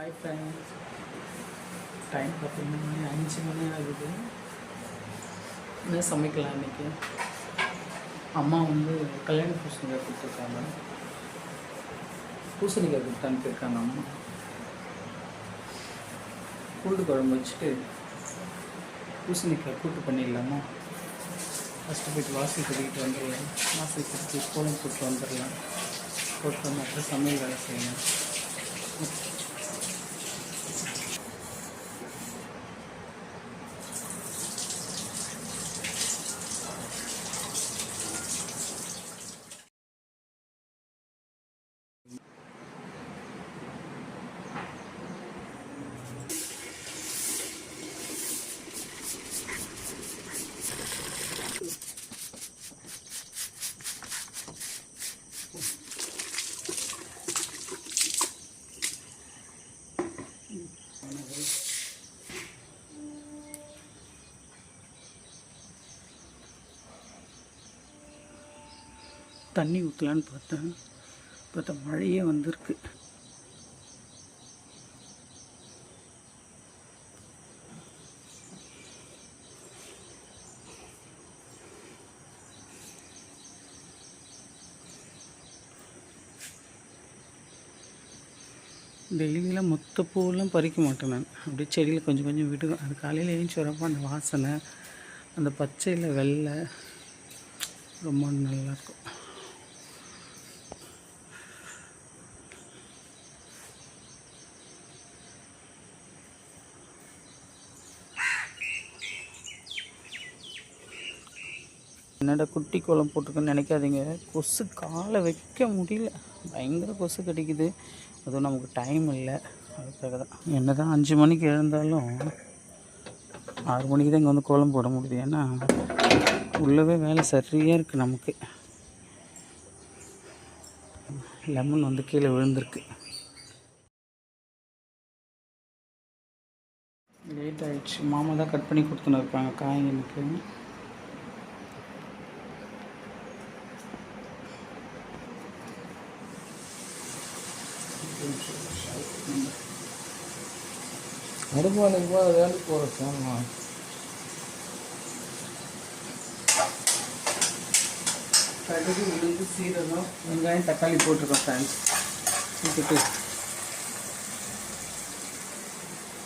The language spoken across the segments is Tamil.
ஹாய் ஃப்ரெண்ட்ஸ், டைம் பார்த்தீங்கன்னா 5 மணி ஆகுது. என்ன சமைக்கலாம் இன்றைக்கி? அம்மா கல்யாண பூசணிக்காய் கொடுத்துருக்காங்க. பூசணிக்காய் கொடுத்து அனுப்பியிருக்காங்க அம்மா. பூண்டு குழம்பு வச்சுட்டு பூசணிக்காய் கூட்டு பண்ணிடலாமா? ஃபஸ்ட்டு போய்ட்டு வாசல் கட்டிக்கிட்டு வந்துடலாம். வாசல் கட்டிட்டு கோலம் போட்டு வந்துடலாம். போட்டு வந்து அப்புறம் சமையல் வேலை செய்யணும். தண்ணி ஊற்றலான்னு பார்த்தா மழையே வந்திருக்கு. டெய்லியெலாம் மொத்த பூவெல்லாம் பறிக்க மாட்டேன் நான். அப்படியே செடியில் கொஞ்சம் கொஞ்சம் விடுவேன். அது காலையில் எழுந்துச்சி வரப்போ அந்த வாசனை, அந்த பச்சையில் வெள்ளை ரொம்ப நல்லாயிருக்கும். என்னடா குட்டி கோலம் போட்டிருக்குன்னு நினைக்காதீங்க. கொசு காலை வைக்க முடியல, பயங்கர கொசு கடிக்குது. அதுவும் நமக்கு டைம் இல்லை, அதுக்காக தான். என்ன தான் 5 மணிக்கு எழுந்தாலும் 6 மணிக்கு தான் இங்கே கோலம் போட முடியுது. ஏன்னா உள்ளவே வேலை சரியாக இருக்குது நமக்கு. லெமன் கீழே விழுந்திருக்கு. லேட் ஆகிடுச்சு. மாமா தான் கட் பண்ணி கொடுத்துன்னு இருப்பாங்க காய். எனக்கு வருமானம் வேலைக்கு போகிற சாமா கடுகு, உளுந்து, சீரகம், வெங்காயம், தக்காளி போட்டிருக்கோம் ஃப்ரெண்ட்ஸ். போட்டுட்டு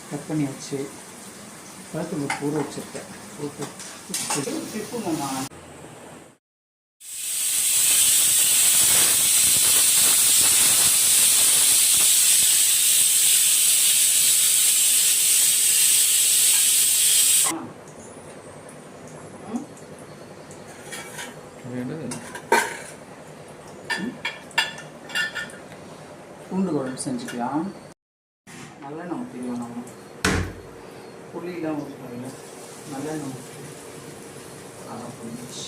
கட் பண்ணியாச்சு. பார்த்து ஊற வச்சுருக்கேன். போட்டு திப்புமாம்மா. பூண்டு குழம்பு செஞ்சுக்கலாம். நல்லெண்ணெய் ஊற்றிக்கலாம். நம்ம புளியெலாம் ஊற்றல, நல்லெண்ணெய் ஊற்றி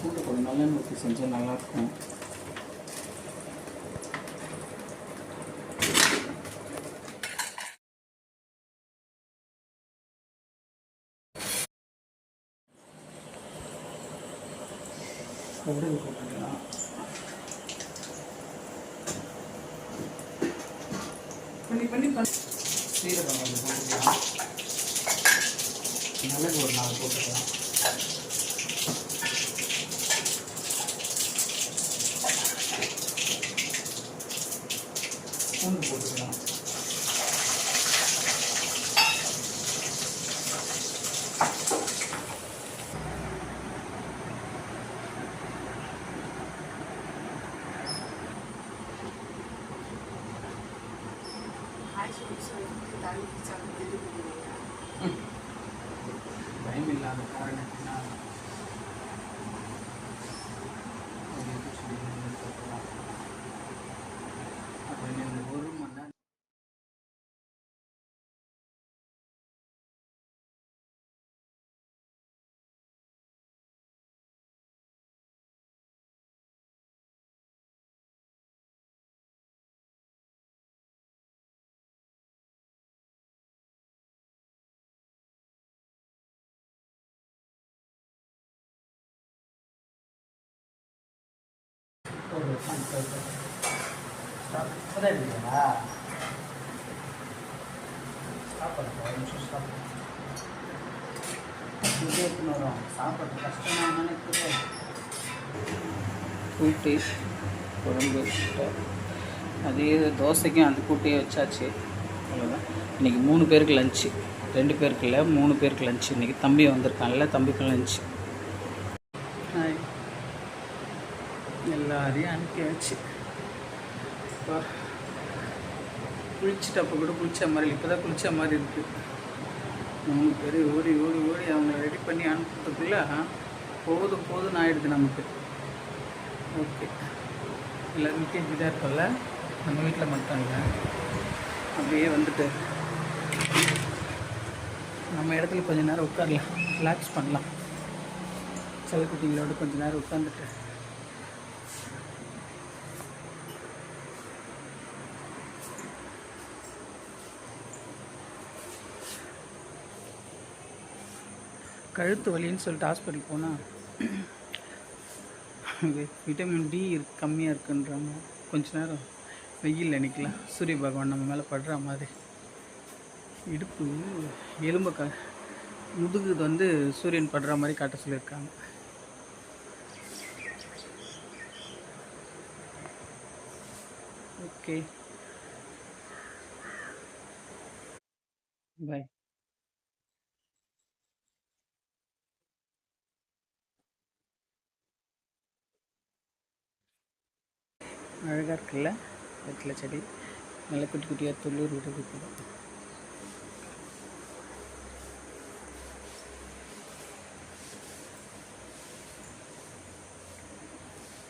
பூண்டு குழம்பு நல்லெண்ணெய் ஊற்றி செஞ்சால் நல்லாயிருக்கும். கடுகு போட்டுக்கலாம். சீரகம் போட்டுக்கலாம். மிளகு ஒரு 4 போட்டுக்கலாம். பூண்டு போட்டுக்கலாம். பயம் இல்லாத காரணத்தினால் அப்படின்னு இந்த 1 மணி நேரம் ஒரு 5 ஸ்டார்ட். இப்போதான் எடுக்கிறீங்களா? சாப்பாடு ஒரு நிமிஷம் சாப்பிடு. அப்படியே எடுத்துன்னு வரோம். சாப்பாடு கஷ்டமாக நினைக்கிறேன். கூட்டு குழம்பு அதே தோசைக்கும் அந்த கூட்டையே வச்சாச்சு. அவ்வளோதான். இன்றைக்கி 3 பேருக்கு லஞ்சு. 2 பேருக்கு இல்லை, 3 பேருக்கு லஞ்சு. இன்றைக்கி தம்பி வந்திருக்கான்ல, தம்பிக்கும் லஞ்சு. எல்லாரையும் அனுப்பியாச்சு. இப்போ குளிச்சுட்டு அப்போ கூட குளித்த மாதிரி, இப்போ தான் குளித்த மாதிரி இருக்குது. 3 பேர் ஓடி ஓடி ஓடி அவங்க ரெடி பண்ணி அனுப்புறதுக்குள்ளே போதும்னு ஆகிடுது நமக்கு. ஓகே, எல்லோரும் வீட்டில் இதாக இருக்கோம்ல, நம்ம வீட்டில் மட்டும் இல்லை. அப்படியே வந்துட்டு நம்ம இடத்துல கொஞ்சம் நேரம் உட்காரலாம், ரிலாக்ஸ் பண்ணலாம். செல்லக்குட்டிங்களோட கொஞ்சம் நேரம் உட்காந்துட்டு கழுத்து வலின்னு சொல்லிட்டு ஹாஸ்பிட்டலுக்கு போனால் விட்டமின் டி கம்மியாக இருக்குன்றாங்க. கொஞ்ச நேரம் வெயிலில் நிற்கலாம், சூரிய பகவான் நம்ம மேலே படுற மாதிரி. இடுப்பு எலும்பு முதுகு வந்து சூரியன் படுற மாதிரி காட்ட சொல்லியிருக்காங்க. ஓகே, பாய். அழகாக இருக்குல்ல வெற்றிலை செடி, நல்ல குட்டி குட்டியாக துள்ளூர் விடுறது.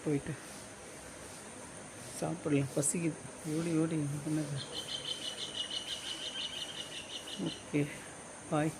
போயிட்டு சாப்பிடலாம், பசிக்குது. ஓடி ஓடி என்னது. ஓகே, பாய்.